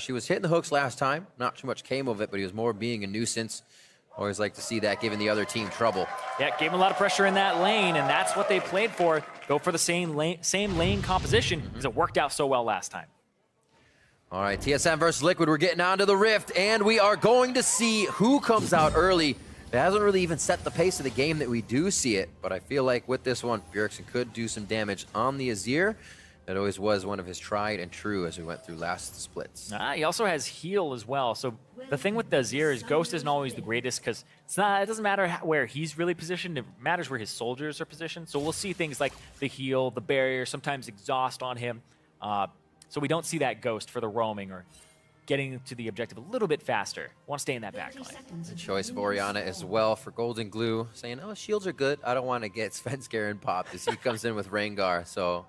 He was hitting the hooks last time. Not too much came of it, but he was more being a nuisance. Always like to see that, giving the other team trouble. Yeah, gave him a lot of pressure in that lane, and that's what they played for. Go for the same lane composition because it worked out so well last time. All right, TSM versus Liquid. We're getting onto the Rift, and we are going to see who comes out early. It hasn't really even set the pace of the game that we do see it, but I feel like with this one, Bjergsen could do some damage on the Azir. That always was one of his tried and true as we went through last splits. He also has heal as well. So the thing with the Azir is Ghost isn't always the greatest because it doesn't matter where he's really positioned. It matters where his soldiers are positioned. So we'll see things like the heal, the barrier, sometimes exhaust on him. So we don't see that Ghost for the roaming or getting to the objective a little bit faster. Want to stay in that back line. It's a choice of Orianna as well for Golden Glue, saying, oh, shields are good. I don't want to get Svenskeren popped as he comes in with Rengar. So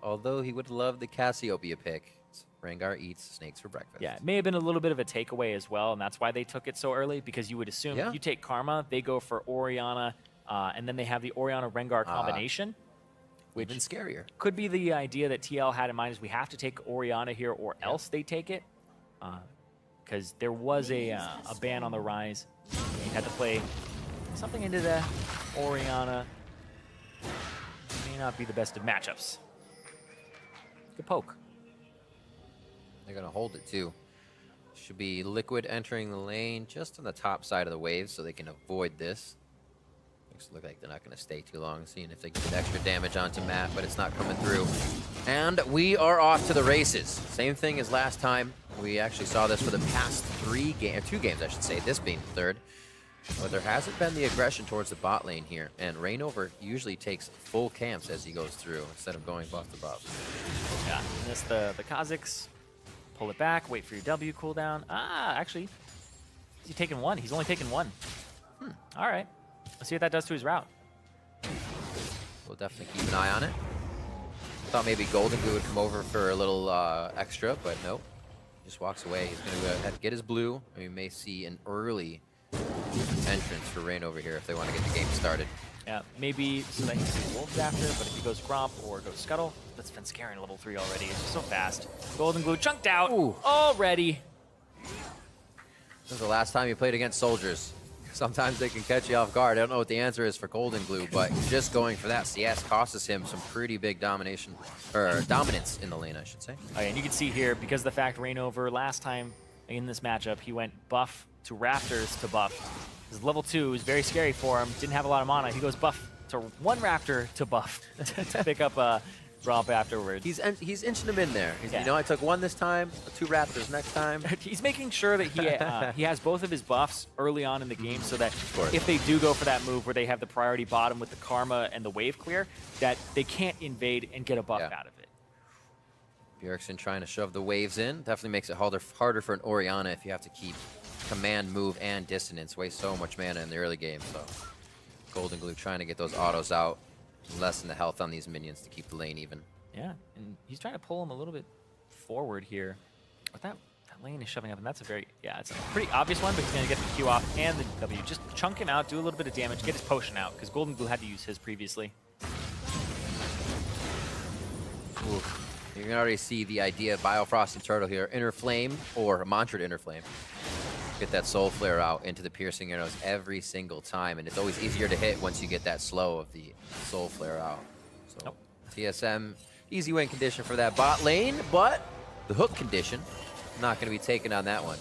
although he would love the Cassiopeia pick, Rengar eats snakes for breakfast. Yeah, it may have been a little bit of a takeaway as well, and that's why they took it so early, because you would assume you take Karma, they go for Orianna, and then they have the Orianna-Rengar combination. Which even scarier. Could be the idea that TL had in mind is we have to take Orianna here or else they take it. Because there was a ban on the rise. You had to play something into the Orianna. May not be the best of matchups. Good poke. They're going to hold it too. Should be Liquid entering the lane just on the top side of the wave so they can avoid this. Makes it look like they're not going to stay too long, seeing if they can get extra damage onto Matt, but it's not coming through. And we are off to the races. Same thing as last time. We actually saw this for the past 2 games, I should say, this being the third. But there hasn't been the aggression towards the bot lane here, and Reignover usually takes full camps as he goes through instead of going buff to buff. Yeah, miss the Kha'Zix. Pull it back, wait for your W cooldown. Actually, he's taking one. He's only taken one. All right. Let's see what that does to his route. We'll definitely keep an eye on it. Thought maybe Golden Glue would come over for a little extra, but nope. He just walks away. He's going to have to get his blue, and we may see an early entrance for Rain over here if they want to get the game started. Yeah, maybe so that he can do Wolves after, but if he goes Gromp or goes Scuttle, that's Svenskeren level 3 already. It's just so fast. Golden Glue chunked out already. This is the last time you played against soldiers. Sometimes they can catch you off guard. I don't know what the answer is for Golden Glue, but just going for that CS costs him some pretty big dominance in the lane, I should say. Oh, yeah, and you can see here, because of the fact Reignover last time in this matchup, he went buff to Raptors to buff. His level 2 is very scary for him. Didn't have a lot of mana. He goes buff to 1 Raptor to buff to pick up a Gromp afterwards. He's inching him in there. You know, I took 1 this time, 2 Raptors next time. He's making sure that he has both of his buffs early on in the game so that if they do go for that move where they have the priority bottom with the Karma and the wave clear, that they can't invade and get a buff out of it. Bjergsen trying to shove the waves in. Definitely makes it harder for an Orianna if you have to keep command, move, and dissonance. Waste so much mana in the early game. So Golden Glue trying to get those autos out. Lessen the health on these minions to keep the lane even. Yeah, and he's trying to pull him a little bit forward here. But that lane is shoving up, and that's it's a pretty obvious one, but he's going to get the Q off and the W. Just chunk him out, do a little bit of damage, get his potion out, because Golden Glue had to use his previously. Ooh. You can already see the idea of Biofrost and Turtle here. Inner Flame or Mantra Inner Flame. Get that Soul Flare out into the piercing arrows every single time, and it's always easier to hit once you get that slow of the Soul Flare out. So TSM, easy win condition for that bot lane, but the hook condition, not going to be taken on that one.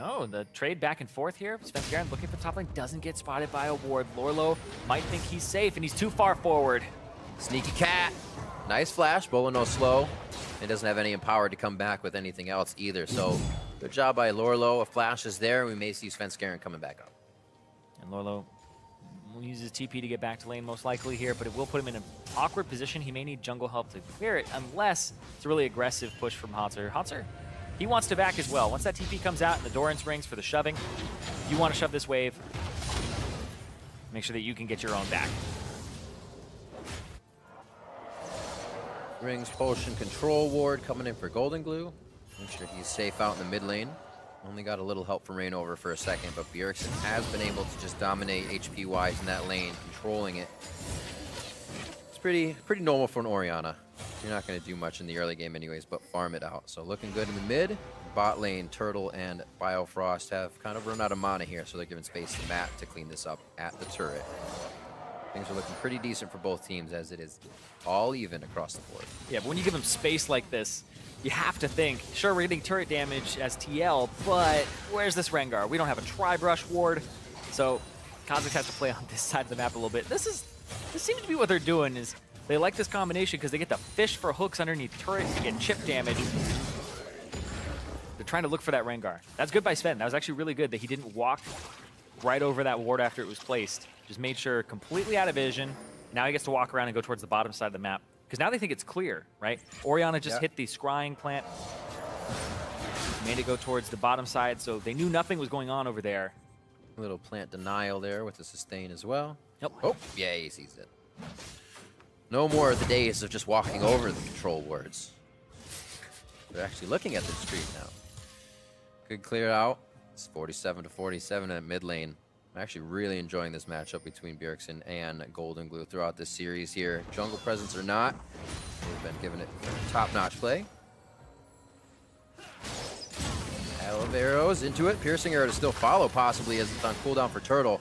Oh, the trade back and forth here. Svenskeren looking for top lane, doesn't get spotted by a ward. Lorlo might think he's safe, and he's too far forward. Sneaky cat. Nice flash, but no slow. It doesn't have any empower to come back with anything else either, so good job by Lorlo. A flash is there. We may see Svenskeren coming back up. And Lorlo will use his TP to get back to lane most likely here, but it will put him in an awkward position. He may need jungle help to clear it unless it's a really aggressive push from Hotzer. Hotzer, he wants to back as well. Once that TP comes out and the Doran's rings for the shoving, you want to shove this wave. Make sure that you can get your own back. Rings, potion, control ward coming in for Golden Glue. Make sure he's safe out in the mid lane. Only got a little help from Reignover for a second, but Bjergsen has been able to just dominate HP-wise in that lane, controlling it. It's pretty normal for an Orianna. You're not going to do much in the early game anyways, but farm it out. So looking good in the mid. Bot lane, Turtle and Biofrost have kind of run out of mana here, so they're giving space to Matt to clean this up at the turret. Things are looking pretty decent for both teams as it is all even across the board. Yeah, but when you give them space like this, you have to think, sure, we're getting turret damage as TL, but where's this Rengar? We don't have a Tri-Brush ward, so Kha'Zix has to play on this side of the map a little bit. This seems to be what they're doing, is they like this combination because they get to fish for hooks underneath turrets to get chip damage. They're trying to look for that Rengar. That's good by Sven. That was actually really good that he didn't walk right over that ward after it was placed. Just made sure completely out of vision. Now he gets to walk around and go towards the bottom side of the map. Because now they think it's clear, right? Orianna just hit the scrying plant. Made it go towards the bottom side, so they knew nothing was going on over there. A little plant denial there with the sustain as well. Yep. Oh, yeah, he sees it. No more of the days of just walking over the control wards. They're actually looking at the street now. Good clear out. It's 47 to 47 at mid lane. I'm actually really enjoying this matchup between Bjergsen and Golden Glue throughout this series here. Jungle presence or not, they've been giving it top-notch play. Hail of arrows into it. Piercing arrow to still follow possibly as it's on cooldown for Turtle.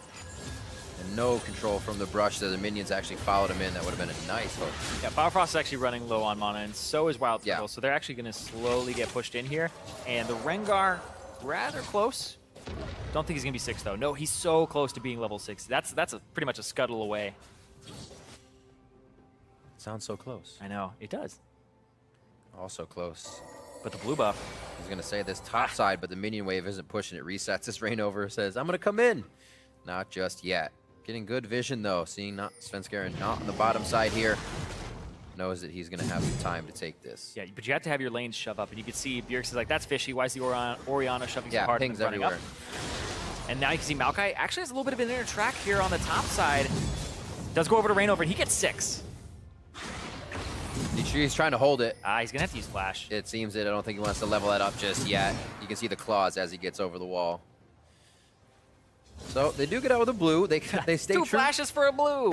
And no control from the brush there. The minions actually followed him in. That would have been a nice hook. Yeah, Biofrost is actually running low on mana, and so is Wild Turtle. Yeah. So they're actually going to slowly get pushed in here. And the Rengar, rather close. Don't think he's going to be 6, though. No, he's so close to being level 6. That's pretty much a scuttle away. Sounds so close. I know, it does. Also close. But the blue buff. He's going to say this top side, but the minion wave isn't pushing it. Resets this rain over, says, I'm going to come in. Not just yet. Getting good vision, though. Seeing not Svenskeren not on the bottom side here. Knows that he's going to have some time to take this. Yeah, but you have to have your lanes shove up. And you can see Bjergsen's like, that's fishy. Why is the Orianna shoving so hard pings and running everywhere. up? And now you can see Maokai actually has a little bit of an inner track here on the top side. Does go over to Rainover, and he gets 6. He's trying to hold it. He's going to have to use Flash. It seems that I don't think he wants to level that up just yet. You can see the claws as he gets over the wall. So they do get out with a blue. They stay Two true. flashes for a blue.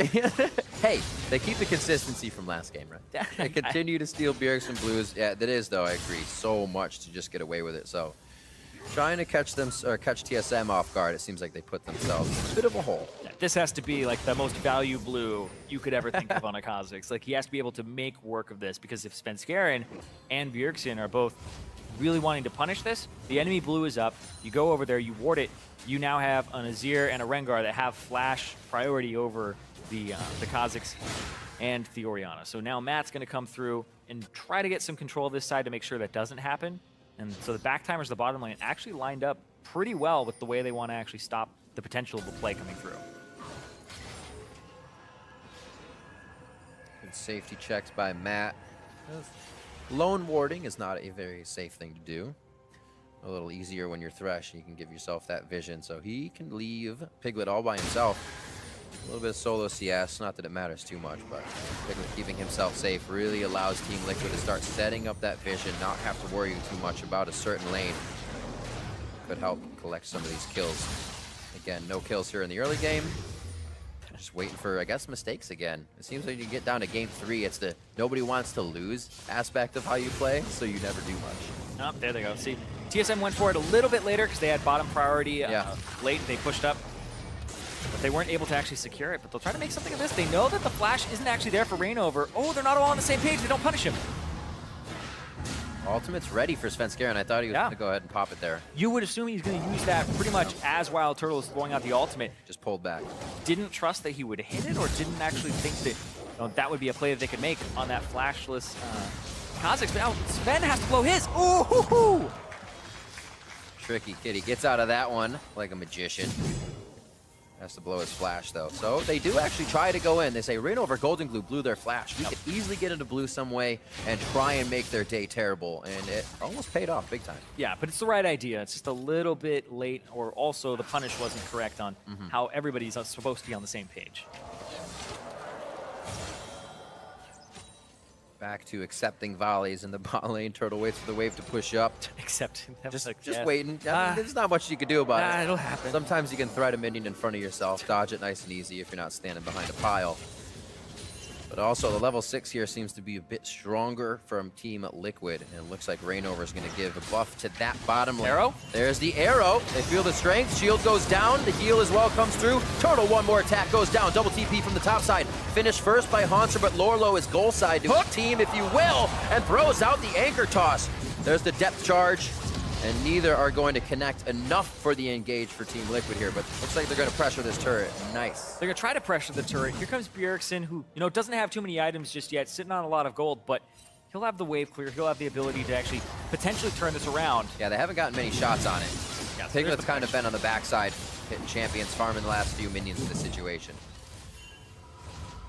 Hey, they keep the consistency from last game, right? They continue to steal Bjergsen blues. Yeah, that is though. I agree. So much to just get away with it. So trying to catch them or catch TSM off guard. It seems like they put themselves in a bit of a hole. This has to be like the most value blue you could ever think of on a Kha'Zix. Like he has to be able to make work of this because if Svenskeren and Bjergsen are both really wanting to punish this, the enemy blue is up. You go over there, you ward it. You now have an Azir and a Rengar that have flash priority over the Kha'Zix and the Orianna. So now Matt's going to come through and try to get some control of this side to make sure that doesn't happen. And so the back timers, the bottom lane, actually lined up pretty well with the way they want to actually stop the potential of the play coming through. Good safety checks by Matt. Lone warding is not a very safe thing to do. A little easier when you're Thresh, you can give yourself that vision. So he can leave Piglet all by himself. A little bit of solo CS, not that it matters too much, but Piglet keeping himself safe really allows Team Liquid to start setting up that vision, not have to worry too much about a certain lane. Could help collect some of these kills. Again, no kills here in the early game. Just waiting for, I guess, mistakes again. It seems like you get down to game 3, it's the nobody wants to lose aspect of how you play, so you never do much. Oh, there they go. See, TSM went for it a little bit later because they had bottom priority late. They pushed up, but they weren't able to actually secure it. But they'll try to make something of this. They know that the flash isn't actually there for Rainover. Oh, they're not all on the same page. They don't punish him. Ultimate's ready for Svenskeren. I thought he was going to go ahead and pop it there. You would assume he's going to use that pretty much as Wild Turtle is throwing out the ultimate. Just pulled back. Didn't trust that he would hit it, or didn't actually think that that would be a play that they could make on that flashless Kha'Zix. But now Sven has to blow his. Ooh, hoo, hoo. Tricky kid. He gets out of that one like a magician. Has to blow his flash, though. So they do actually try to go in. They say, Rainover, Golden Glue blew their flash. We could easily get into blue some way and try and make their day terrible. And it almost paid off big time. Yeah, but it's the right idea. It's just a little bit late, or also the punish wasn't correct on how everybody's supposed to be on the same page. Back to accepting volleys in the bot lane. Turtle waits for the wave to push up. Except Just waiting. I mean, there's not much you can do about it. It'll happen. Sometimes you can thread a minion in front of yourself, dodge it nice and easy if you're not standing behind a pile. But also, the level 6 here seems to be a bit stronger from Team Liquid. And it looks like Rainover is going to give a buff to that bottom lane. Arrow? There's the arrow. They feel the strength. Shield goes down. The heal as well comes through. Turtle, one more attack goes down. Double TP from the top side. Finished first by Haunter, but Lorlo is goal side to hook team, if you will, and throws out the anchor toss. There's the depth charge. And neither are going to connect enough for the engage for Team Liquid here, but looks like they're going to pressure this turret. Nice. They're going to try to pressure the turret. Here comes Bjergsen, who, doesn't have too many items just yet, sitting on a lot of gold, but he'll have the wave clear. He'll have the ability to actually potentially turn this around. Yeah, they haven't gotten many shots on it. Yeah, so Piglet's kind of been on the backside, hitting champions, farming the last few minions in this situation.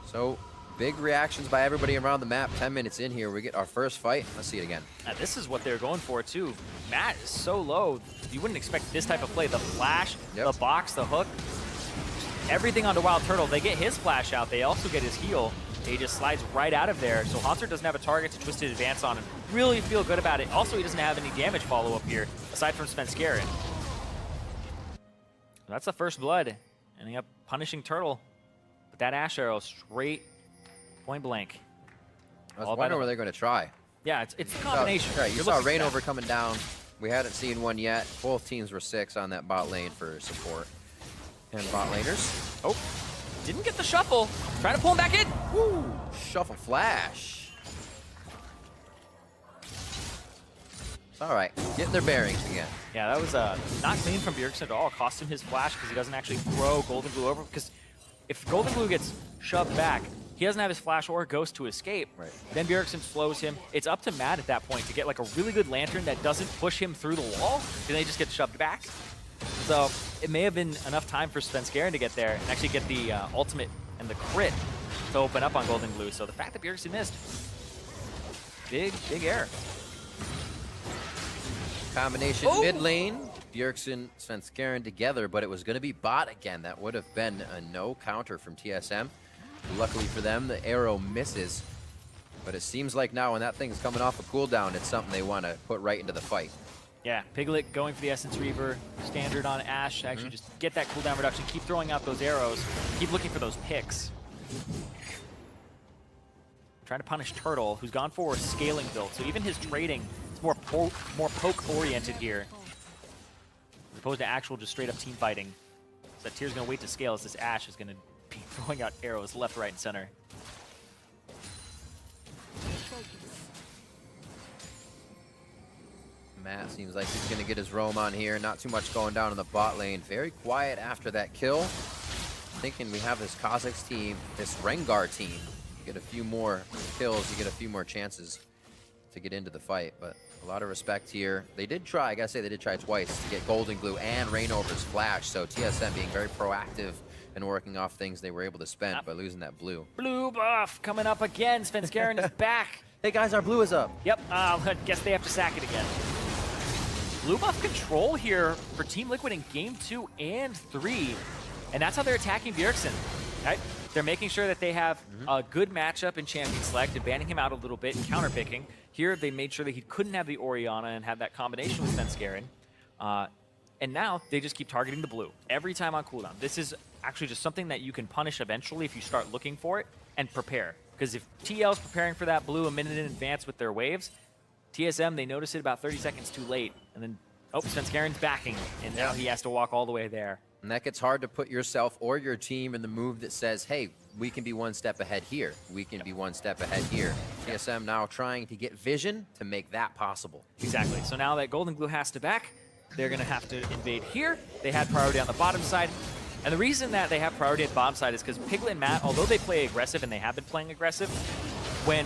So, big reactions by everybody around the map. 10 minutes in here, we get our first fight. Let's see it again. Now, this is what they're going for, too. Matt is so low. You wouldn't expect this type of play. The flash, the box, the hook, everything onto Wild Turtle. They get his flash out. They also get his heal. He just slides right out of there. So Haunter doesn't have a target to Twisted Advance on him. Really feel good about it. Also, he doesn't have any damage follow-up here, aside from Svenskeren. That's the first blood. Ending up punishing Turtle. But that Ash Arrow straight point blank. I was wondering where they're going to try. Yeah, it's a combination. You saw Rainover coming down. We hadn't seen one yet. Both teams were 6 on that bot lane for support. And bot laners. Oh, didn't get the shuffle. Trying to pull him back in. Woo! Shuffle flash. It's all right. Getting their bearings again. Yeah, that was not clean from Bjergsen at all. Cost him his flash because he doesn't actually throw Golden Glue over. Because if Golden Glue gets shoved back, he doesn't have his flash or ghost to escape. Right. Then Bjergsen slows him. It's up to Matt at that point to get like a really good lantern that doesn't push him through the wall, and they just get shoved back. So it may have been enough time for Svenskeren to get there and actually get the ultimate and the crit to open up on Golden Glue. So the fact that Bjergsen missed, big error. Combination mid lane. Bjergsen, Svenskeren together, but it was going to be bot again. That would have been a no counter from TSM. Luckily for them, the arrow misses. But it seems like now when that thing's coming off a cooldown, it's something they want to put right into the fight. Yeah, Piglet going for the Essence Reaver, standard on Ashe, actually just get that cooldown reduction, keep throwing out those arrows, keep looking for those picks. Trying to punish Turtle, who's gone for a scaling build, so even his trading is more poke-oriented here, as opposed to actual just straight-up team fighting. So that Tyr's going to wait to scale as this Ashe is going to be throwing out arrows left, right, and center. Matt seems like he's going to get his roam on here. Not too much going down in the bot lane. Very quiet after that kill. Thinking we have this Kha'Zix team, this Rengar team. You get a few more kills, you get a few more chances to get into the fight. But a lot of respect here. They did try, I gotta say, they did try twice to get Golden Glue and Rainover's flash. So TSM being very proactive and working off things they were able to spend by losing that blue. Blue buff coming up again. Svenskeren is back. Hey guys, our blue is up. Yep, I guess they have to sack it again. Blue buff control here for Team Liquid in game 2 and 3. And that's how they're attacking Bjergsen. Right? They're making sure that they have a good matchup in Champion Select and banning him out a little bit and counterpicking. Here, they made sure that he couldn't have the Orianna and have that combination with Svenskeren. And now, they just keep targeting the blue every time on cooldown. This is actually just something that you can punish eventually if you start looking for it and prepare. Because if TL is preparing for that blue a minute in advance with their waves, TSM, they notice it about 30 seconds too late. And then, oh, Svenskeren's backing, and now he has to walk all the way there. And that gets hard to put yourself or your team in the move that says, hey, we can be one step ahead here. We can be one step ahead here. TSM now trying to get vision to make that possible. Exactly. So now that Golden Glue has to back, they're going to have to invade here. They had priority on the bottom side. And the reason that they have priority at the bottom side is because Piglet and Matt, although they play aggressive and they have been playing aggressive, when...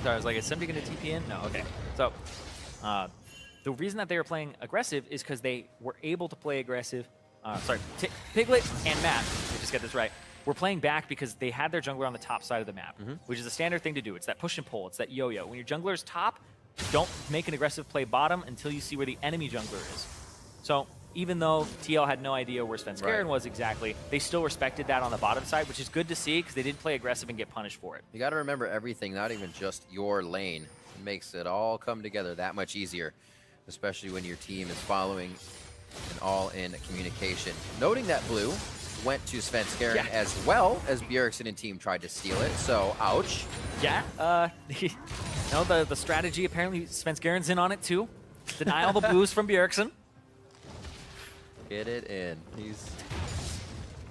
Sorry, I was like, is somebody going to TP in? No, okay. So, the reason that they were playing aggressive is because they were able to play aggressive. Piglet and Matt, let me just get this right, were playing back because they had their jungler on the top side of the map, which is a standard thing to do. It's that push and pull. It's that yo-yo. When your jungler's top, don't make an aggressive play bottom until you see where the enemy jungler is. So, even though TL had no idea where Svenskeren was exactly, they still respected that on the bottom side, which is good to see because they didn't play aggressive and get punished for it. You got to remember everything, not even just your lane. It makes it all come together that much easier, especially when your team is following an all-in communication. Noting that blue, went to Svenskeren Yeah. as well as Bjergsen and team tried to steal it, so ouch. Yeah, no, the strategy, apparently Svenskeren's in on it too. Deny all the boost from Bjergsen. Get it in. He's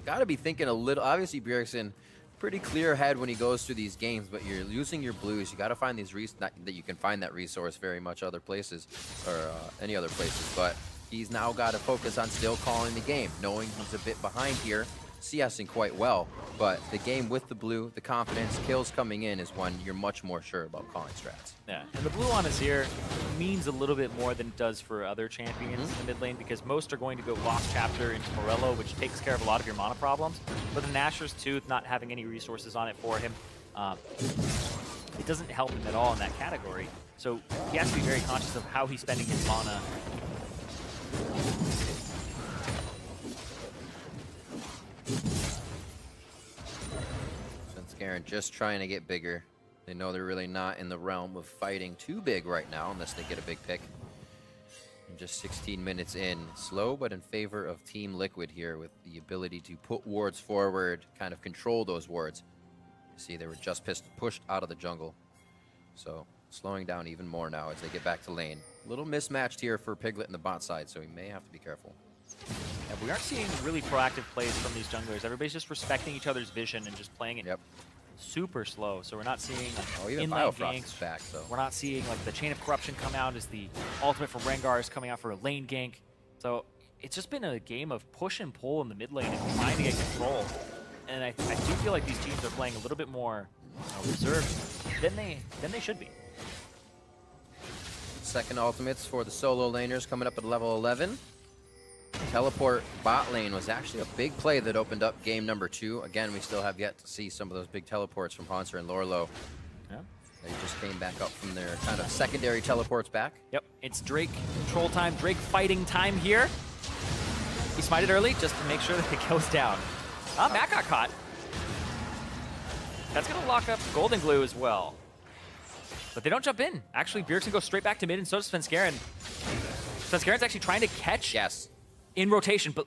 got to be thinking a little. Obviously, Bjergsen, pretty clear head when he goes through these games, but you're losing your blues. You got to find these that you can find that resource very much other places or any other places. But he's now got to focus on still calling the game, knowing he's a bit behind here, CSing quite well. But the game with the blue, the confidence, kills coming in is when you're much more sure about calling strats. Yeah, and the blue on Azir means a little bit more than it does for other champions in the mid lane, because most are going to go Lost Chapter into Morello, which takes care of a lot of your mana problems. But the Nashor's Tooth, not having any resources on it for him, it doesn't help him at all in that category. So he has to be very conscious of how he's spending his mana. Svenskeren just trying to get bigger. They know they're really not in the realm of fighting too big right now unless they get a big pick. And just 16 minutes in. Slow, but in favor of Team Liquid here with the ability to put wards forward, kind of control those wards. You see, they were just pushed out of the jungle. So slowing down even more now as they get back to lane. A little mismatched here for Piglet in the bot side, so he may have to be careful. Yeah, we aren't seeing really proactive plays from these junglers. Everybody's just respecting each other's vision and just playing it super slow. So we're not seeing even inline Biofrost is ganks. back, so We're not seeing like the Chain of Corruption come out as the ultimate from Rengar is coming out for a lane gank. So it's just been a game of push and pull in the mid lane and trying to get control. And I do feel like these teams are playing a little bit more reserved than they should be. Second ultimates for the solo laners coming up at level 11. Teleport bot lane was actually a big play that opened up game number 2. Again, we still have yet to see some of those big teleports from Haunter and Lorlo. Yeah. They just came back up from their kind of secondary teleports back. Yep, it's Drake control time, Drake fighting time here. He smited early just to make sure that it goes down. Matt got caught. That's going to lock up Golden Glue as well. But they don't jump in. Actually, Bjergsen goes straight back to mid, and so does Svenskeren. Svenskeren's actually trying to catch in rotation, but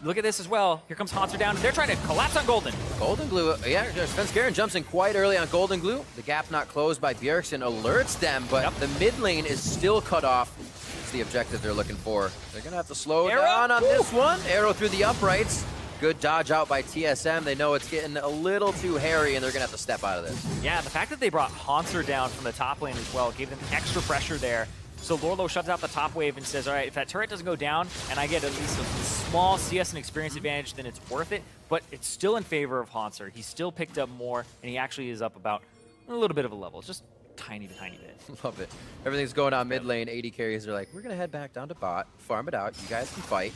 look at this as well. Here comes Haunter down, and they're trying to collapse on Golden. Golden Glue, yeah, Svenskeren jumps in quite early on Golden Glue. The gap not closed by Bjergsen alerts them, but the mid lane is still cut off. It's the objective they're looking for. They're going to have to slow down on this one. Arrow through the uprights. Good dodge out by TSM. They know it's getting a little too hairy, and they're going to have to step out of this. Yeah, the fact that they brought Haunter down from the top lane as well gave them extra pressure there. So Lorlo shuts out the top wave and says, all right, if that turret doesn't go down and I get at least a small CS and experience advantage, then it's worth it. But it's still in favor of Haunter. He's still picked up more, and he actually is up about a little bit of a level. Just tiny bit. Love it. Everything's going on mid lane. 80 carries are like, we're going to head back down to bot, farm it out. You guys can fight.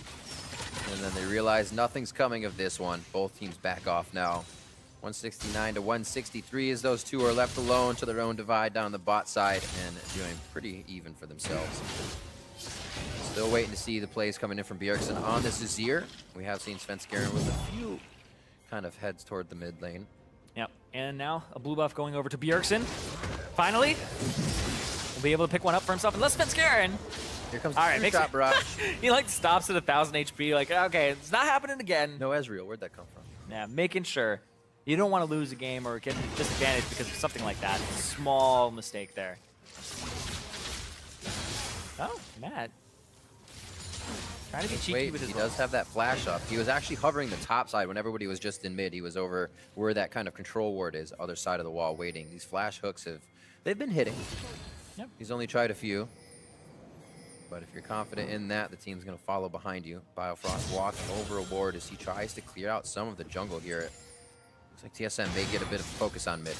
And then they realize nothing's coming of this one. Both teams back off now. 169 to 163 as those two are left alone to their own divide down the bot side and doing pretty even for themselves. Still waiting to see the plays coming in from Bjergsen on this Azir. We have seen Svenskeren with a few kind of heads toward the mid lane. Yep, and now a blue buff going over to Bjergsen. Finally, will be able to pick one up for himself. Unless Svenskeren. Here comes the drop barrage. He like stops at 1,000 HP, like, okay, it's not happening again. No Ezreal, where'd that come from? Yeah, making sure. You don't want to lose a game or get a disadvantage because of something like that. Small mistake there. Oh, Matt. Trying to be cheeky with his he does have that flash up. He was actually hovering the top side when everybody was just in mid. He was over where that kind of control ward is, other side of the wall waiting. These flash hooks they've been hitting. Yep. He's only tried a few. But if you're confident in that, the team's going to follow behind you. Biofrost walks over a ward as he tries to clear out some of the jungle here. Looks like TSM may get a bit of focus on mid.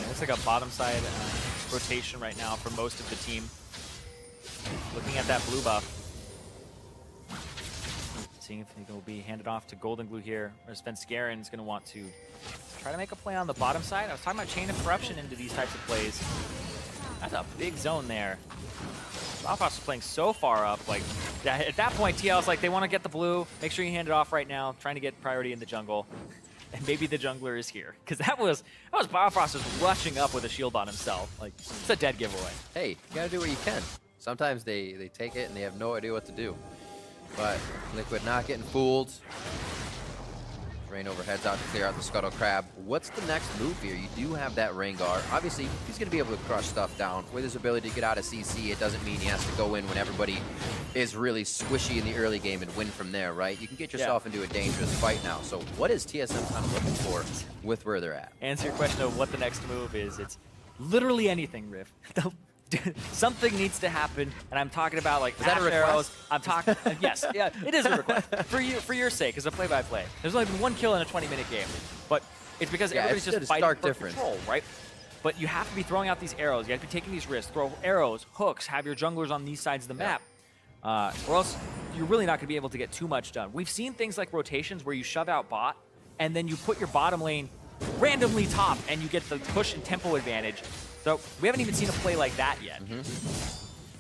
Looks like a bottom side rotation right now for most of the team. Looking at that blue buff. Seeing if it will be handed off to Golden Glue here, or Svenskeren is going to want to try to make a play on the bottom side. I was talking about Chain of Corruption into these types of plays. That's a big zone there. Biofrost is playing so far up. Like at that point, TL's like, they want to get the blue. Make sure you hand it off right now. Trying to get priority in the jungle. And maybe the jungler is here. Because that was Biofrost just rushing up with a shield on himself. Like, it's a dead giveaway. Hey, you got to do what you can. Sometimes they take it and they have no idea what to do. But Liquid not getting fooled. Rainover heads out to clear out the Scuttle Crab. What's the next move here? You do have that Rengar. Obviously, he's going to be able to crush stuff down. With his ability to get out of CC, it doesn't mean he has to go in when everybody is really squishy in the early game and win from there, right? You can get yourself into a dangerous fight now. So what is TSM kind of looking for with where they're at? Answer your question of what the next move is. It's literally anything, Riff. Something needs to happen, and I'm talking about like Is that a Ash request? arrows. I'm talking. Yes, yeah, it is a request for your sake as a play-by-play. There's only been one kill in a 20-minute game, but it's because everybody's it's just a fighting stark for difference. control, right? But you have to be throwing out these arrows. You have to be taking these risks. Throw arrows, hooks. Have your junglers on these sides of the map, or else you're really not going to be able to get too much done. We've seen things like rotations where you shove out bot, and then you put your bottom lane randomly top, and you get the push and tempo advantage. So we haven't even seen a play like that yet.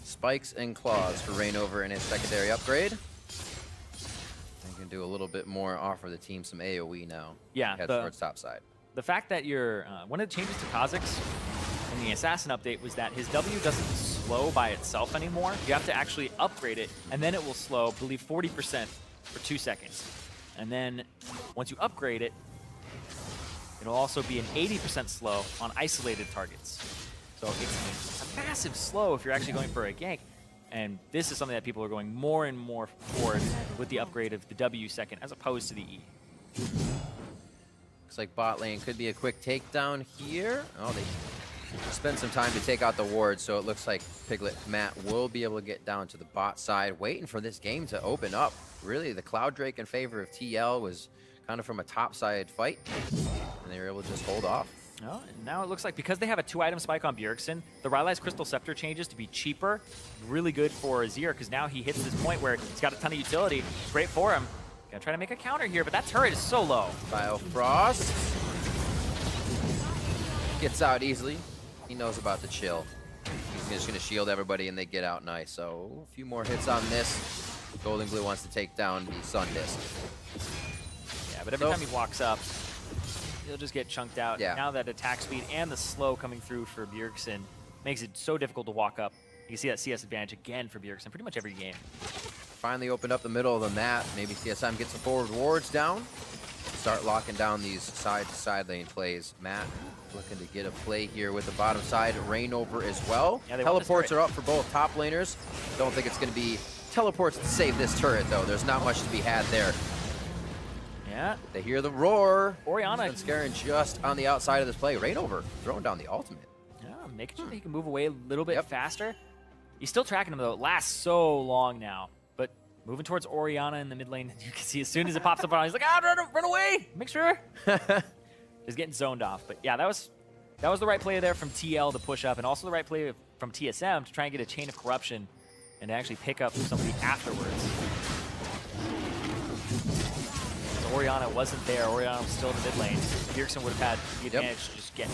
Spikes and claws for Rainover in his secondary upgrade. They can do a little bit more, offer the team some AoE now. Yeah, Head towards top side. The fact that you're one of the changes to Kha'Zix in the Assassin update was that his W doesn't slow by itself anymore. You have to actually upgrade it, and then it will slow, I believe, 40% for 2 seconds. And then once you upgrade it, it'll also be an 80% slow on isolated targets. So it's a massive slow if you're actually going for a gank. And this is something that people are going more and more towards with the upgrade of the W second as opposed to the E. Looks like bot lane could be a quick takedown here. Oh, they spend some time to take out the ward, so it looks like Piglet Matt will be able to get down to the bot side, waiting for this game to open up. Really, the Cloud Drake in favor of TL was kind of from a top side fight, and they were able to just hold off. Oh, and now it looks like because they have a 2-item spike on Bjergsen, the Rylai's Crystal Scepter changes to be cheaper. Really good for Azir because now he hits this point where he's got a ton of utility. It's great for him. Gonna try to make a counter here, but that turret is so low. Biofrost gets out easily. He knows about the chill. He's just going to shield everybody and they get out nice. So a few more hits on this. Golden Glue wants to take down the Sun Disc. Yeah, but every time he walks up, he'll just get chunked out. Yeah. Now that attack speed and the slow coming through for Bjergsen makes it so difficult to walk up. You can see that CS advantage again for Bjergsen pretty much every game. Finally opened up the middle of the map. Maybe TSM gets some forward wards down. Start locking down these side-to-side lane plays. Matt looking to get a play here with the bottom side. Rainover as well. Yeah, they want this teleports turret. are up for both top laners. Don't think it's going to be teleports to save this turret, though. There's not much to be had there. Yeah. They hear the roar. Orianna. And Scaring just on the outside of this play. Rainover throwing down the ultimate. Yeah, making sure that he can move away a little bit faster. He's still tracking him, though. It lasts so long now. But moving towards Orianna in the mid lane, you can see as soon as it pops up on, he's like, run away! Make sure. He's getting zoned off. But yeah, that was the right play there from TL to push up, and also the right play from TSM to try and get a chain of corruption and actually pick up somebody afterwards. So Orianna wasn't there. Orianna was still in the mid lane. Bjergsen would have had the advantage to just get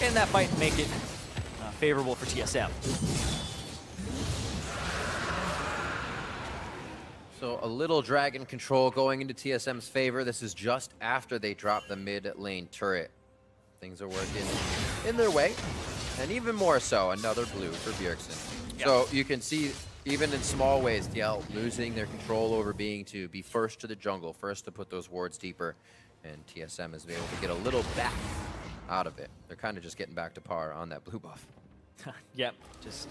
in that fight and make it favorable for TSM. So a little dragon control going into TSM's favor. This is just after they drop the mid lane turret. Things are working in their way. And even more so, another blue for Bjergsen. Yep. So you can see, even in small ways, TL losing their control over being to be first to the jungle, first to put those wards deeper. And TSM is able to get a little back out of it. They're kind of just getting back to par on that blue buff. Yep, just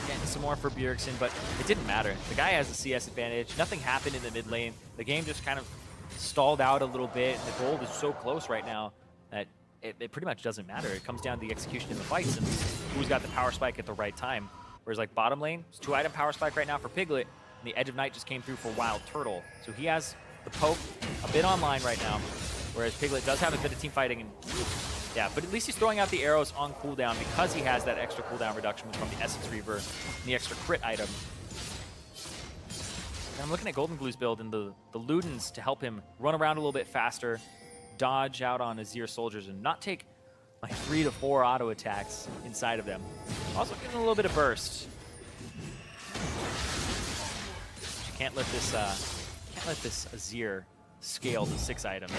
getting some more for Bjergsen, but it didn't matter. The guy has a CS advantage. Nothing happened in the mid lane. The game just kind of stalled out a little bit. The gold is so close right now that it pretty much doesn't matter. It comes down to the execution in the fights and who's got the power spike at the right time. Whereas like bottom lane, it's 2-item power spike right now for Piglet, and the Edge of Night just came through for Wild Turtle. So he has the poke a bit online right now, whereas Piglet does have a bit of team fighting. And yeah, but at least he's throwing out the arrows on cooldown because he has that extra cooldown reduction from the Essence Reaver and the extra crit item. And I'm looking at Golden Glue's build and the Ludens to help him run around a little bit faster, dodge out on Azir soldiers, and not take like 3 to 4 auto attacks inside of them. Also getting a little bit of burst. You can't let this Azir scale to 6 items.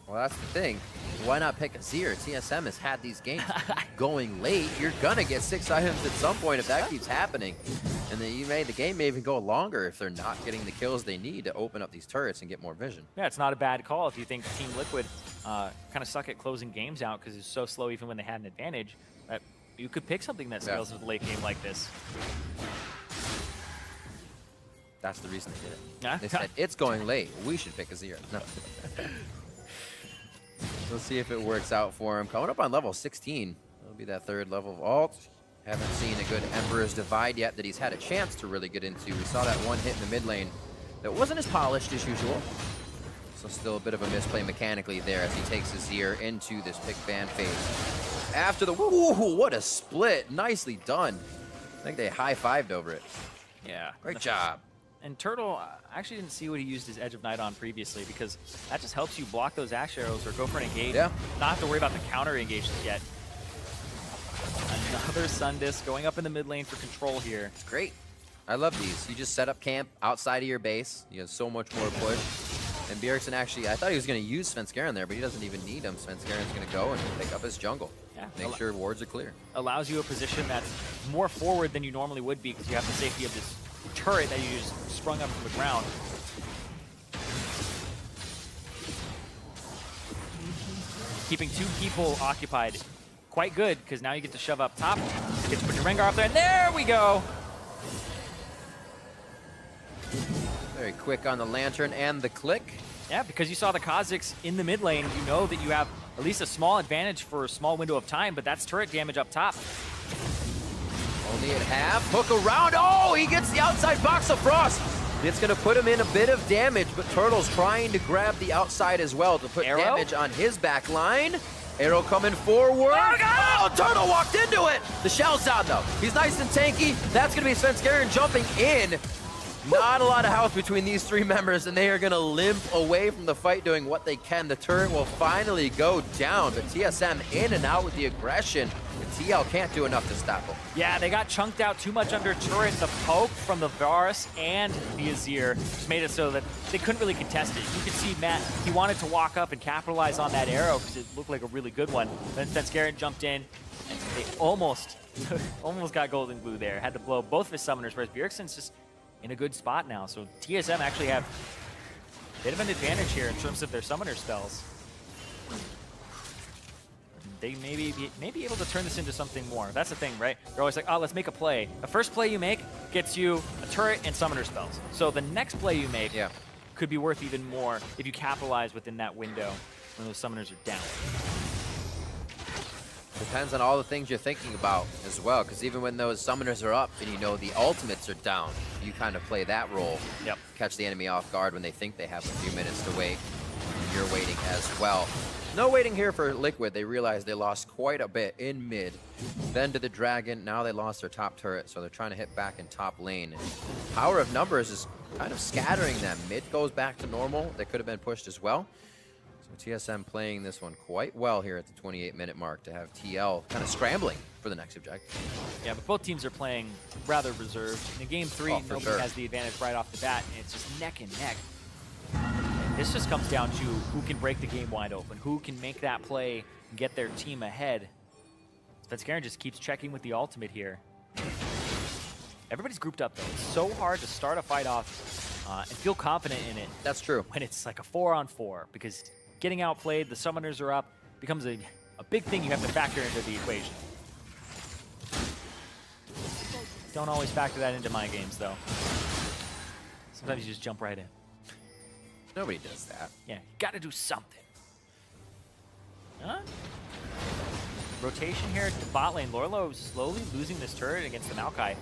Well, that's the thing. Why not pick Azir? TSM has had these games going late. You're gonna get 6 items at some point if that keeps happening. And then the game may even go longer if they're not getting the kills they need to open up these turrets and get more vision. Yeah, it's not a bad call if you think Team Liquid kind of suck at closing games out because it's so slow even when they had an advantage. You could pick something that scales with a late game like this. That's the reason they did it. Yeah? They said, it's going late. We should pick Azir. No. We'll see if it works out for him. Coming up on level 16. That'll be that 3rd level of ult. Haven't seen a good Emperor's Divide yet that he's had a chance to really get into. We saw that one hit in the mid lane that wasn't as polished as usual. So still a bit of a misplay mechanically there as he takes Azir into this pick ban phase. After the, woo, what a split. Nicely done. I think they high-fived over it. Yeah. Great job. And Turtle, I actually didn't see what he used his Edge of Night on previously because that just helps you block those Ash arrows or go for an engage. Yeah. Not have to worry about the counter engages yet. Another Sun Disc going up in the mid lane for control here. Great. I love these. You just set up camp outside of your base. You have so much more push. And Bjergsen actually, I thought he was going to use Svenskeren there, but he doesn't even need him. Svenskaren's going to go and pick up his jungle. Yeah. Make sure wards are clear. Allows you a position that's more forward than you normally would be because you have the safety of this turret that you just sprung up from the ground. Keeping 2 people occupied quite good because now you get to shove up top. You get to put your Rengar up there, and there we go. Very quick on the lantern and the click. Yeah, because you saw the Kha'Zix in the mid lane, you know that you have at least a small advantage for a small window of time, but that's turret damage up top. Only at half. Hook around. Oh, he gets the outside box of Frost. It's going to put him in a bit of damage, but Turtle's trying to grab the outside as well to put damage on his back line. Arrow coming forward. Oh, Turtle walked into it. The shell's down, though. He's nice and tanky. That's going to be Svenskeren jumping in. Not a lot of health between these 3 members, and they are going to limp away from the fight doing what they can. The turret will finally go down, but TSM in and out with the aggression. The TL can't do enough to stop them. Yeah, they got chunked out too much under turret. The poke from the Varus and the Azir just made it so that they couldn't really contest it. You could see Matt, he wanted to walk up and capitalize on that arrow because it looked like a really good one. Then Svenskeren jumped in, and they almost got golden glue there. Had to blow both of his summoners, whereas Bjergsen's just in a good spot now. So TSM actually have a bit of an advantage here in terms of their summoner spells. They may be able to turn this into something more. That's the thing, right? They're always like, oh, let's make a play. The first play you make gets you a turret and summoner spells. So the next play you make could be worth even more if you capitalize within that window when those summoners are down. Depends on all the things you're thinking about as well, because even when those summoners are up and you know the ultimates are down, you kind of play that role. Yep. Catch the enemy off guard when they think they have a few minutes to wait. You're waiting as well. No waiting here for Liquid. They realized they lost quite a bit in mid. Then to the Dragon. Now they lost their top turret, so they're trying to hit back in top lane. And power of numbers is kind of scattering them. Mid goes back to normal. They could have been pushed as well. So TSM playing this one quite well here at the 28-minute mark to have TL kind of scrambling for the next objective. Yeah, but both teams are playing rather reserved. In game 3, nobody has the advantage right off the bat, and it's just neck and neck. This just comes down to who can break the game wide open, who can make that play and get their team ahead. Svenskeren just keeps checking with the ultimate here. Everybody's grouped up, though. It's so hard to start a fight off and feel confident in it. That's true. When it's like a 4-on-4, because getting outplayed, the summoners are up, becomes a big thing you have to factor into the equation. Don't always factor that into my games, though. Sometimes you just jump right in. Nobody does that. Yeah, you gotta do something. Huh? Rotation here at the bot lane. Lorlo slowly losing this turret against the Maokai.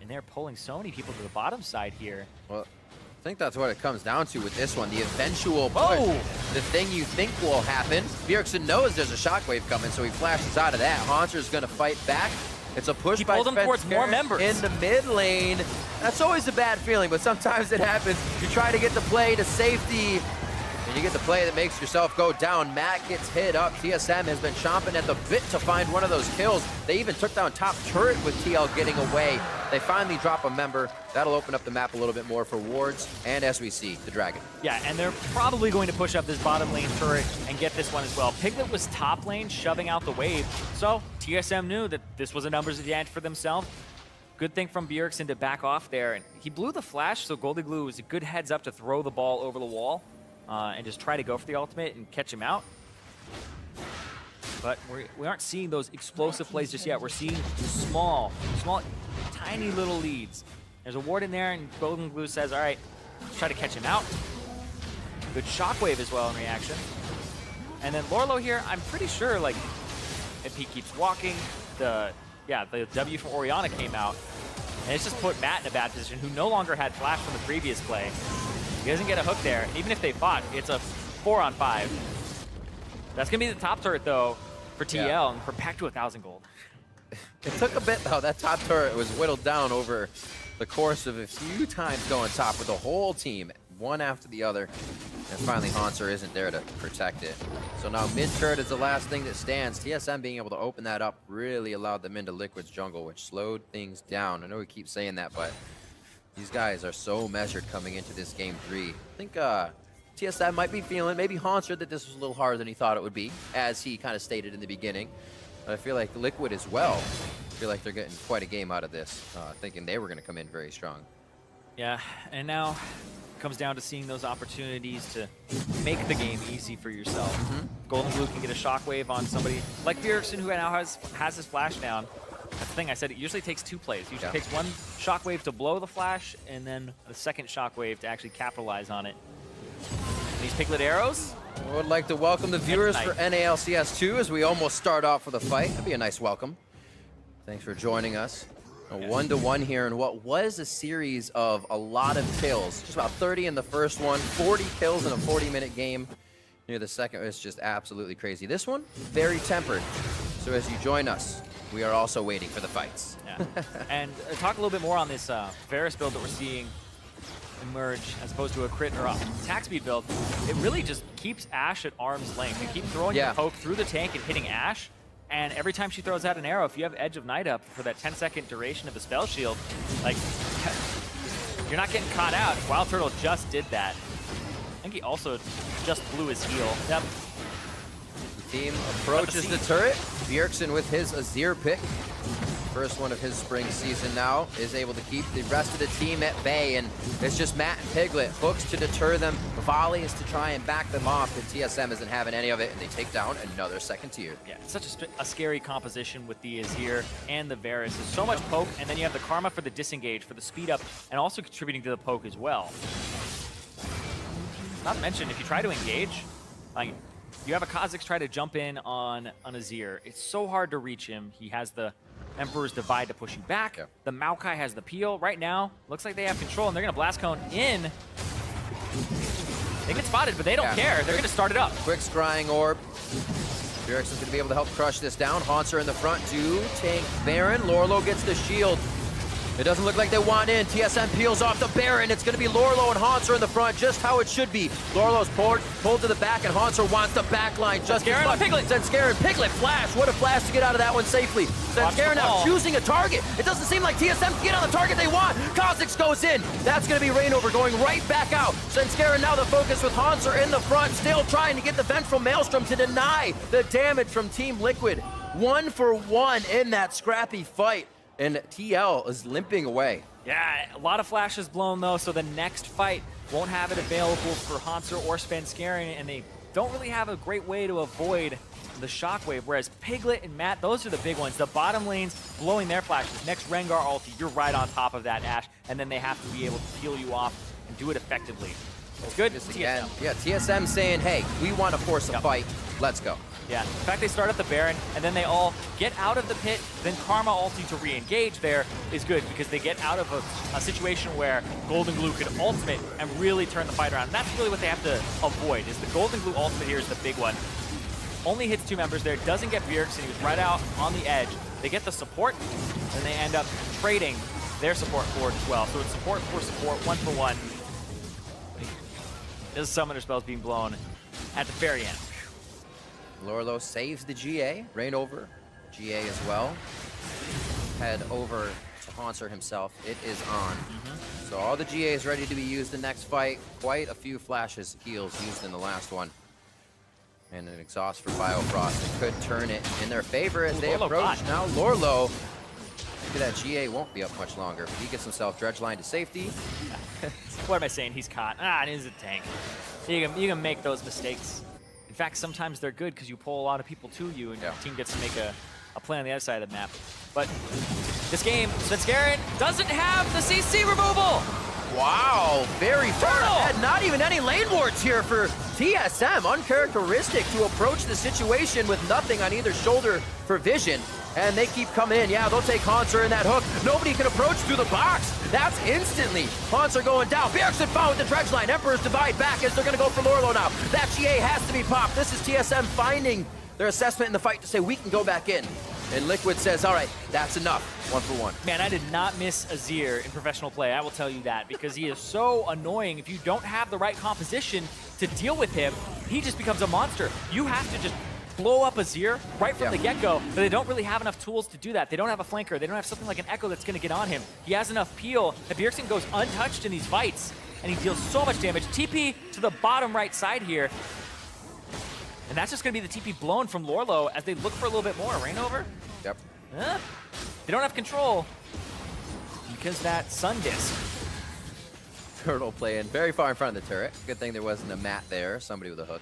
And they're pulling so many people to the bottom side here. Well, I think that's what it comes down to with this one. The eventual push. The thing you think will happen. Bjergsen knows there's a shockwave coming, so he flashes out of that. Haunter's going to fight back. It's a push by Spencer towards more members in the mid lane. That's always a bad feeling, but sometimes it happens. You try to get the play to safety. And you get the play that makes yourself go down. Matt gets hit up. TSM has been chomping at the bit to find one of those kills. They even took down top turret with TL getting away. They finally drop a member. That'll open up the map a little bit more for wards. And as we see, the Dragon. Yeah, and they're probably going to push up this bottom lane turret and get this one as well. Piglet was top lane, shoving out the wave. So TSM knew that this was a numbers advantage for themselves. Good thing from Bjergsen to back off there. And he blew the flash, so Golden Glue was a good heads up to throw the ball over the wall. And just try to go for the ultimate and catch him out. But we aren't seeing those explosive plays just yet. We're seeing small, tiny little leads. There's a ward in there, and Golden Glue says, all right, let's try to catch him out. Good shockwave as well in reaction. And then Lorlo here, I'm pretty sure, like, if he keeps walking, the W from Orianna came out. And it's just put Matt in a bad position, who no longer had flash from the previous play. He doesn't get a hook there. Even if they fought, it's a 4-on-5. That's going to be the top turret, though, for TL, and for back to 1,000 gold. It took a bit, though. That top turret was whittled down over the course of a few times going top with the whole team, one after the other. And finally, Hanser isn't there to protect it. So now mid turret is the last thing that stands. TSM being able to open that up really allowed them into Liquid's jungle, which slowed things down. I know we keep saying that, but these guys are so measured coming into this game 3. I think TSM might be feeling, maybe Hanser, that this was a little harder than he thought it would be, as he kind of stated in the beginning. But I feel like Liquid as well, I feel like they're getting quite a game out of this, thinking they were going to come in very strong. Yeah, and now it comes down to seeing those opportunities to make the game easy for yourself. Golden Glue can get a shockwave on somebody like Bjergsen, who now has his flash down. That's the thing I said, it usually takes 2 plays. It usually takes one shockwave to blow the flash, and then the second shockwave to actually capitalize on it. And these Piglet arrows. I would like to welcome the viewers for NALCS 2 as we almost start off with a fight. That'd be a nice welcome. Thanks for joining us. A 1-to-1 here in what was a series of a lot of kills. Just about 30 in the first one, 40 kills in a 40-minute game. Near the second, it's just absolutely crazy. This one, very tempered. So as you join us, we are also waiting for the fights. Yeah. And talk a little bit more on this Varus build that we're seeing emerge as opposed to a crit or attack speed build. It really just keeps Ashe at arm's length. You keep throwing your poke through the tank and hitting Ashe, and every time she throws out an arrow, if you have Edge of Night up for that 10-second duration of the spell shield, like, you're not getting caught out. Wild Turtle just did that. I think he also just blew his heal. Yep. The team approaches the turret. Bjergsen with his Azir pick. First one of his spring season now, is able to keep the rest of the team at bay, and it's just Matt and Piglet. Hooks to deter them, volleys to try and back them off, but TSM isn't having any of it, and they take down another second tier. Yeah, it's such a scary composition with the Azir and the Varus. There's so much poke, and then you have the Karma for the disengage, for the speed up, and also contributing to the poke as well. Not to mention, if you try to engage, like, you have a Kha'Zix try to jump in on Azir. It's so hard to reach him. He has the Emperor's Divide to push you back. The Maokai has the peel. Right now, looks like they have control, and they're going to Blast Cone in. They get spotted, but they don't care. They're going to start it up. Quick Scrying Orb. Bjergsen's going to be able to help crush this down. Hanser in the front to tank Baron. Lorlo gets the shield. It doesn't look like they want in. TSM peels off the Baron. It's going to be Lorlo and Hanser in the front, just how it should be. Lorlo's pulled to the back, and Hanser wants the back line just as much. Zenscarin, Piglet, flash. What a flash to get out of that one safely. Zenscarin now choosing a target. It doesn't seem like TSM can get on the target they want. Kha'Zix goes in. That's going to be Rainover going right back out. Zenscarin now the focus with Hanser in the front, still trying to get the Vengeful Maelstrom to deny the damage from Team Liquid. 1 for 1 in that scrappy fight. And TL is limping away. Yeah, a lot of flashes blown though, so the next fight won't have it available for Hanser or Zenscarin, and they don't really have a great way to avoid the shockwave, whereas Piglet and Matt, those are the big ones. The bottom lanes blowing their flashes. Next Rengar ulti, you're right on top of that, Ashe, and then they have to be able to peel you off and do it effectively. It's good. TSM. Yeah, TSM saying, hey, we want to force a fight. Let's go. Yeah, in fact, they start at the Baron, and then they all get out of the pit, then Karma ulti to re-engage there is good, because they get out of a situation where Golden Glue could ultimate and really turn the fight around. And that's really what they have to avoid, is the Golden Glue ultimate here is the big one. Only hits 2 members there, doesn't get Bjergsen, he was right out on the edge. They get the support, and they end up trading their support forward as well. So it's support for support, 1 for 1. This summoner spell's being blown at the very end. Lorlo saves the GA. Rain over. GA as well. Head over to Haunter himself. It is on. So all the GA is ready to be used in the next fight. Quite a few flashes heals used in the last one. And an exhaust for Biofrost. It could turn it in their favor as they approach. Now Lorlo. Maybe that GA won't be up much longer. He gets himself dredge line to safety. What am I saying? He's caught. Ah, it is a tank. You can make those mistakes. In fact, sometimes they're good because you pull a lot of people to you and your team gets to make a play on the other side of the map. But this game, Svenskeren doesn't have the CC removal. Wow, very far ahead. Not even any lane wards here for TSM. Uncharacteristic to approach the situation with nothing on either shoulder for vision. And they keep coming in. Yeah, they'll take Haunter in that hook. Nobody can approach through the box. That's instantly. Haunter going down. Bjergsen found with the dredge line. Emperor's Divide back as they're going to go for Lorlo now. That GA has to be popped. This is TSM finding their assessment in the fight to say, we can go back in. And Liquid says, all right, that's enough. 1 for 1. Man, I did not miss Azir in professional play, I will tell you that, because he is so annoying. If you don't have the right composition to deal with him, he just becomes a monster. You have to just blow up Azir right from the get-go, but they don't really have enough tools to do that. They don't have a flanker. They don't have something like an Echo that's going to get on him. He has enough peel that Bjergsen goes untouched in these fights, and he deals so much damage. TP to the bottom right side here. And that's just going to be the TP blown from Lorlo as they look for a little bit more. Rain over? Yep. They don't have control because that Sun Disc. Turtle playing very far in front of the turret. Good thing there wasn't a mat there, somebody with a hook.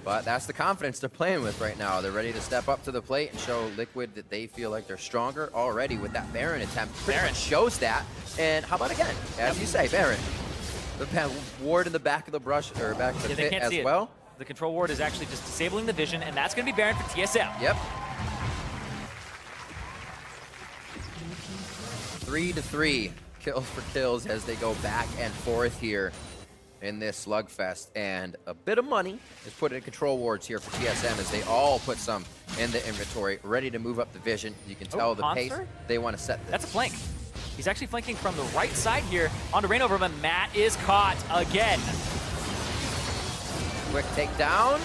But that's the confidence they're playing with right now. They're ready to step up to the plate and show Liquid that they feel like they're stronger already with that Baron attempt. Pretty much shows that. And how about again? As you say, Baron. The ward in the back of the brush, or back of the pit as well. The control ward is actually just disabling the vision, and that's going to be Baron for TSM. Yep. 3-3 kills for kills as they go back and forth here in this slugfest, and a bit of money is put in control wards here for TSM as they all put some in the inventory, ready to move up the vision. You can tell the pace they want to set this. That's a flank. He's actually flanking from the right side here onto Rainover, but Matt is caught again. Quick takedown.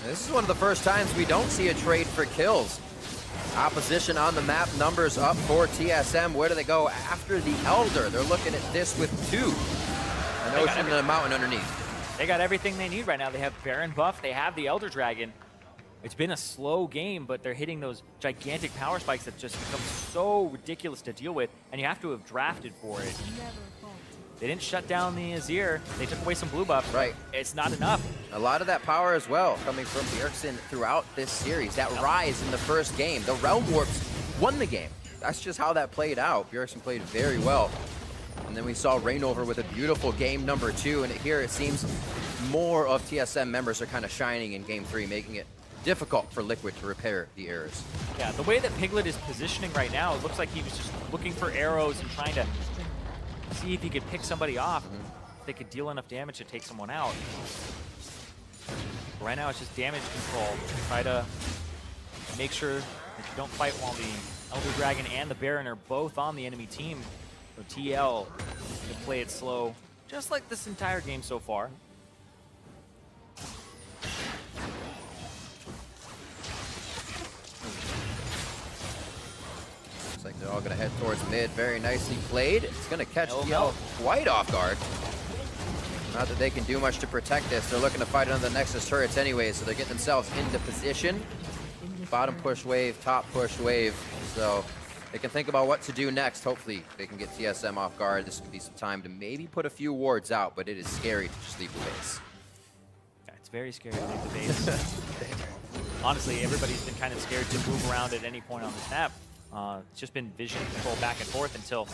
This is one of the first times we don't see a trade for kills. Opposition on the map, numbers up for TSM. Where do they go after the Elder? They're looking at this with 2. An ocean and a mountain underneath. They got everything they need right now. They have Baron buff, they have the Elder Dragon. It's been a slow game, but they're hitting those gigantic power spikes that just become so ridiculous to deal with, and you have to have drafted for it. They didn't shut down the Azir. They took away some blue buffs. Right. It's not enough. A lot of that power as well coming from Bjergsen throughout this series. That rise in the first game. The Realm Warps won the game. That's just how that played out. Bjergsen played very well. And then we saw Rainover with a beautiful game number 2. And here it seems more of TSM members are kind of shining in game 3, making it difficult for Liquid to repair the errors. Yeah, the way that Piglet is positioning right now, it looks like he was just looking for arrows and trying to see if he could pick somebody off. If they could deal enough damage to take someone out. Right now it's just damage control. Try to make sure that you don't fight while the Elder Dragon and the Baron are both on the enemy team. So TL can play it slow, just like this entire game so far. Looks like they're all gonna head towards mid. Very nicely played. It's gonna catch TL quite off guard. Not that they can do much to protect this. They're looking to fight under the Nexus turrets anyway, so they're getting themselves into position. Bottom push wave, top push wave. So they can think about what to do next. Hopefully they can get TSM off guard. This would be some time to maybe put a few wards out, but it is scary to just leave the base. Yeah, it's very scary to leave the base. Honestly, everybody's been kind of scared to move around at any point on this map. It's just been vision control back and forth until,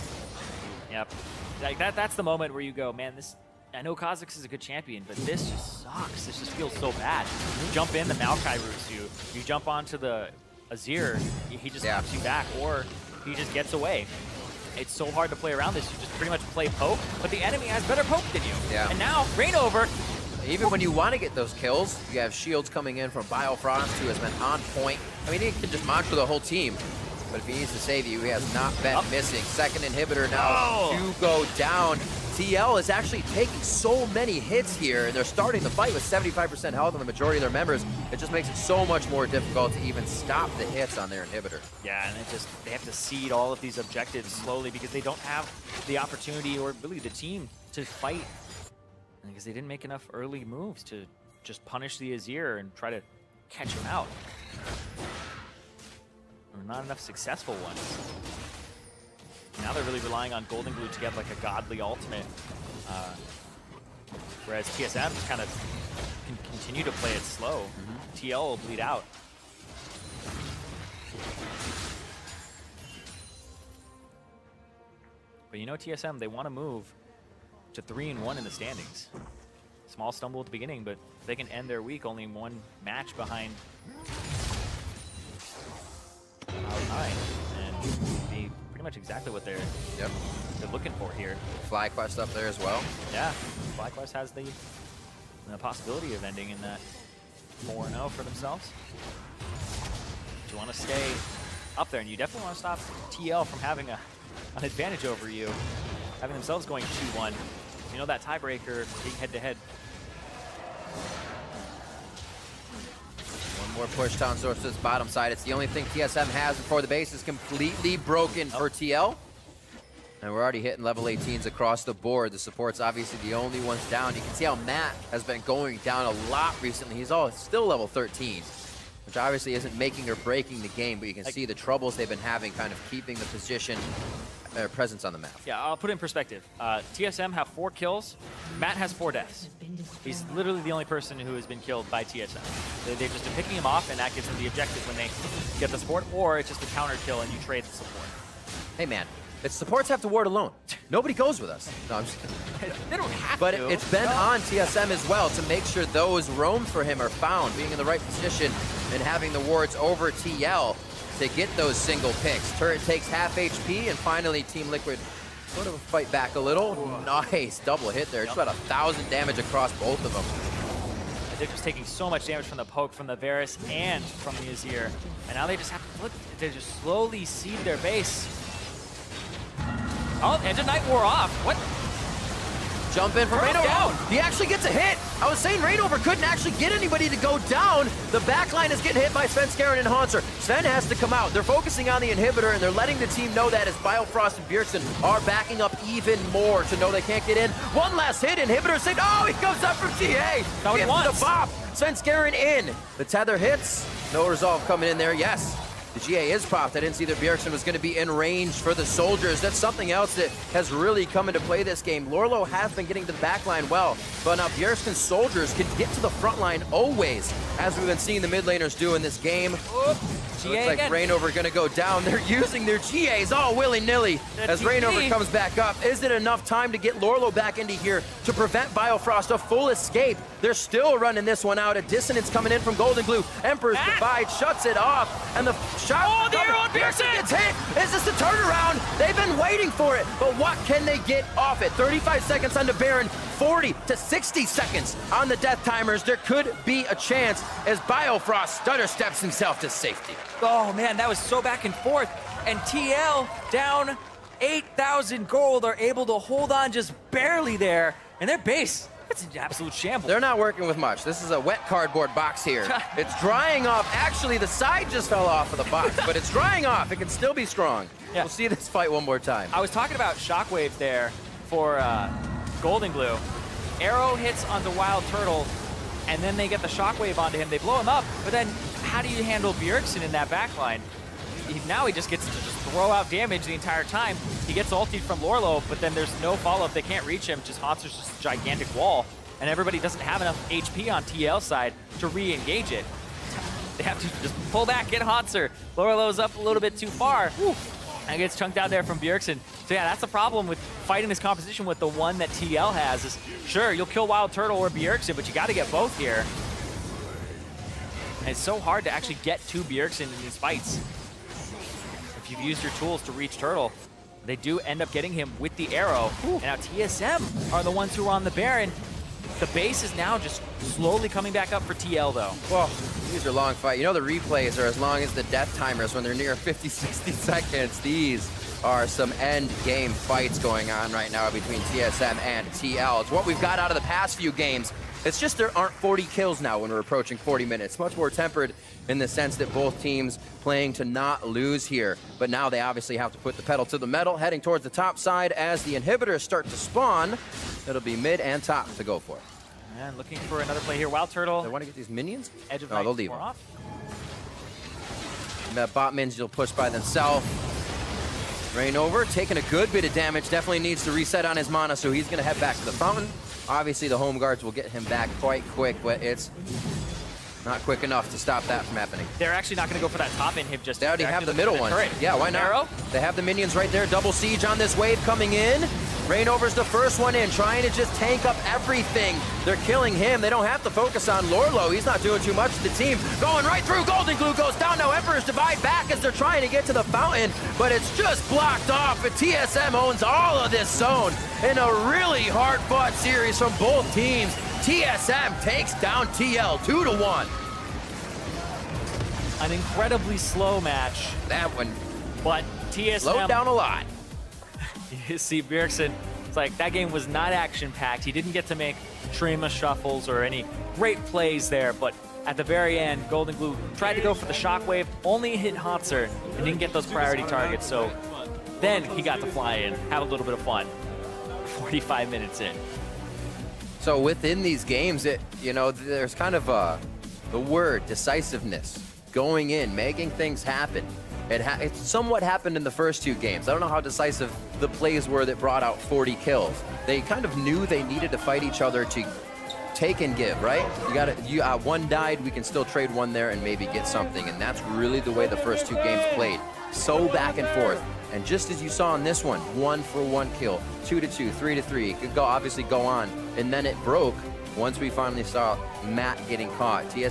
like that's the moment where you go, man, this, I know Kha'Zix is a good champion, but this just sucks. This just feels so bad. You jump in, the Maokai roots you. You jump onto the Azir, he just knocks you back, or he just gets away. It's so hard to play around this. You just pretty much play poke, but the enemy has better poke than you. Yeah. And now, Rainover. Even when you want to get those kills, you have shields coming in from Biofrost, who has been on point. I mean, he can just mantra the whole team, but if he needs to save you, he has not been missing. Second inhibitor now to go down. TL is actually taking so many hits here, and they're starting the fight with 75% health on the majority of their members. It just makes it so much more difficult to even stop the hits on their inhibitor. Yeah, and they have to seed all of these objectives slowly because they don't have the opportunity or really the team to fight, because they didn't make enough early moves to just punish the Azir and try to catch him out. Or not enough successful ones. Now they're really relying on Golden Glue to get like a godly ultimate, whereas TSM just kind of can continue to play it slow. TL will bleed out. But you know TSM, they want to move to 3-1 in the standings. Small stumble at the beginning, but if they can end their week only one match behind Cloud9, and be pretty much exactly what they're looking for here. FlyQuest up there as well. Yeah, FlyQuest has the possibility of ending in that 4-0 for themselves. But you want to stay up there, and you definitely want to stop TL from having an advantage over you, having themselves going 2-1. You know that tiebreaker being head-to-head. One more push down towards this bottom side. It's the only thing TSM has before the base is completely broken for TL. And we're already hitting level 18s across the board. The support's obviously the only ones down. You can see how Matt has been going down a lot recently. He's still level 13, which obviously isn't making or breaking the game, but you can see the troubles they've been having kind of keeping the position, presence on the map. Yeah, I'll put it in perspective. TSM have 4 kills. Matt has 4 deaths. He's literally the only person who has been killed by TSM. They've just been picking him off, and that gives them the objective when they get the support, or it's just a counter kill and you trade the support. Hey man, it's supports have to ward alone. Nobody goes with us. No, I'm just They don't have but to. it's been on TSM as well to make sure those roams for him are found, being in the right position and having the wards over TL to get those single picks. Turret takes half HP, and finally Team Liquid sort of fight back a little. Ooh. Nice double hit there. Just about 1,000 damage across both of them. They're just taking so much damage from the poke, from the Varus, and from the Azir. And now they just have to look, they just slowly seed their base. Oh, Edge of Night wore off. What? Jump in from Rainover. He actually gets a hit. I was saying Rainover couldn't actually get anybody to go down. The backline is getting hit by Sven, Skaren, and Haunter. Sven has to come out. They're focusing on the inhibitor, and they're letting the team know that as Biofrost and Bjergsen are backing up even more to know they can't get in. One last hit, inhibitor saved. Oh, he comes up from TA. Not Gives once. the bop. Sven, Skaren in. The tether hits. No resolve coming in there. Yes. The GA is popped. I didn't see that Bjergsen was going to be in range for the soldiers. That's something else that has really come into play this game. Lorlo has been getting to the back line well, but now Bjergsen's soldiers can get to the front line always, as we've been seeing the mid laners do in this game. Looks like Rainover going to go down. They're using their GAs all willy-nilly as Rainover comes back up. Is it enough time to get Lorlo back into here to prevent Biofrost a full escape? They're still running this one out. A dissonance coming in from Golden Glue. Emperor's Divide shuts it off, and the shot. Oh, the arrow on Bjergsen gets hit. Is this the turnaround? They've been waiting for it, but what can they get off it? 35 seconds on the Baron, 40 to 60 seconds on the death timers. There could be a chance as Biofrost stutter steps himself to safety. Oh man, that was so back and forth. And TL down 8,000 gold are able to hold on just barely there. And their base, it's an absolute shambles. They're not working with much. This is a wet cardboard box here. It's drying off. Actually, the side just fell off of the box, but it's drying off. It can still be strong. Yeah. We'll see this fight one more time. I was talking about Shockwave there for Golden Glue. Arrow hits onto Wild Turtle, and then they get the Shockwave onto him. They blow him up, but then how do you handle Bjergsen in that backline? Now he just gets to just throw out damage the entire time. He gets ultied from Lorlo, but then there's no follow-up. They can't reach him. Just Haunter's just a gigantic wall, and everybody doesn't have enough HP on TL side to re-engage it. They have to just pull back, get Haunter. Lorlo's up a little bit too far. Whew. And gets chunked out there from Bjergsen. So yeah, that's the problem with fighting this composition with the one that TL has is, sure, you'll kill Wild Turtle or Bjergsen, but you got to get both here. And it's so hard to actually get to Bjergsen in these fights. If you've used your tools to reach Turtle, they do end up getting him with the arrow. And now TSM are the ones who are on the Baron. The base is now just slowly coming back up for TL, though. Well, these are long fights. You know the replays are as long as the death timers when they're near 50, 60 seconds. These are some end game fights going on right now between TSM and TL. It's what we've got out of the past few games. It's just there aren't 40 kills now when we're approaching 40 minutes. Much more tempered in the sense that both teams playing to not lose here. But now they obviously have to put the pedal to the metal, heading towards the top side as the inhibitors start to spawn. It'll be mid and top to go for. And looking for another play here. Wild Turtle. They want to get these minions? Edge of No, Night they'll leave more them. off. And that bot minions will push by themselves. Rain over, taking a good bit of damage. Definitely needs to reset on his mana, so he's going to head back to the fountain. Obviously, the home guards will get him back quite quick, but it's not quick enough to stop that from happening. They're actually not going to go for that top inhib just They already they're have the actually middle looking one. for the turret. Yeah, why not? Arrow? They have the minions right there. Double siege on this wave coming in. Rainover's the first one in, trying to just tank up everything. They're killing him. They don't have to focus on Lorlo. He's not doing too much to the team. Going right through. Golden Glue goes down. Now Emperor's Divide back as they're trying to get to the fountain, but it's just blocked off. And TSM owns all of this zone in a really hard-fought series from both teams. TSM takes down TL 2-1. An incredibly slow match, That one but TSM slowed down a lot. You see, Bjergsen, it's like that game was not action-packed. He didn't get to make Trima shuffles or any great plays there, but at the very end, Golden Glue tried to go for the shockwave, only hit Hotzer, and didn't get those priority targets, so then he got to fly in, have a little bit of fun. 45 minutes in. So within these games, there's kind of the word decisiveness, going in, making things happen. It somewhat happened in the first two games. I don't know how decisive the plays were that brought out 40 kills. They kind of knew they needed to fight each other to take and give, right? One died, we can still trade one there and maybe get something, and that's really the way the first two games played. So back and forth. And just as you saw in this one, 1-for-1 kill, 2-2, 3-3. It could obviously go on, and then it broke once we finally saw Matt getting caught.